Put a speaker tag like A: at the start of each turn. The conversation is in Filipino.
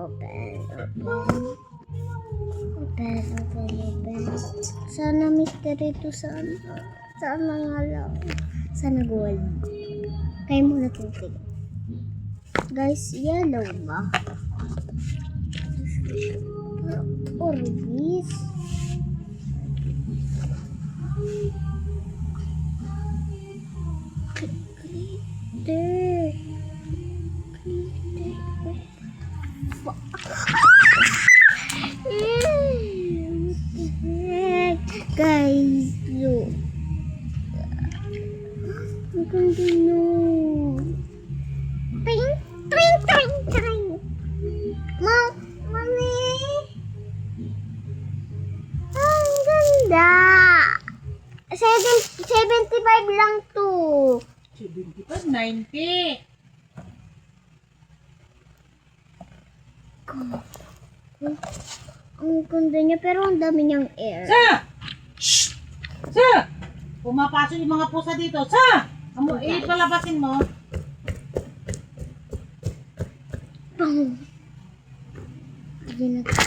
A: Open. Sana mystery to sana. Sana nga lang. Sana gold. Kaya muna tubig. Guys, yellow ba? Orbis. Glitter. Guys, look. Ang ganda nun. Twing. Mami. Ang ganda. 75 lang to.
B: 75, 90.
A: Ang ganda niya, pero ang dami niyang air.
B: Shh! Sa! Pumapasok yung mga pusa dito. Sa! Palabasin mo.
A: Pang! Hindi na.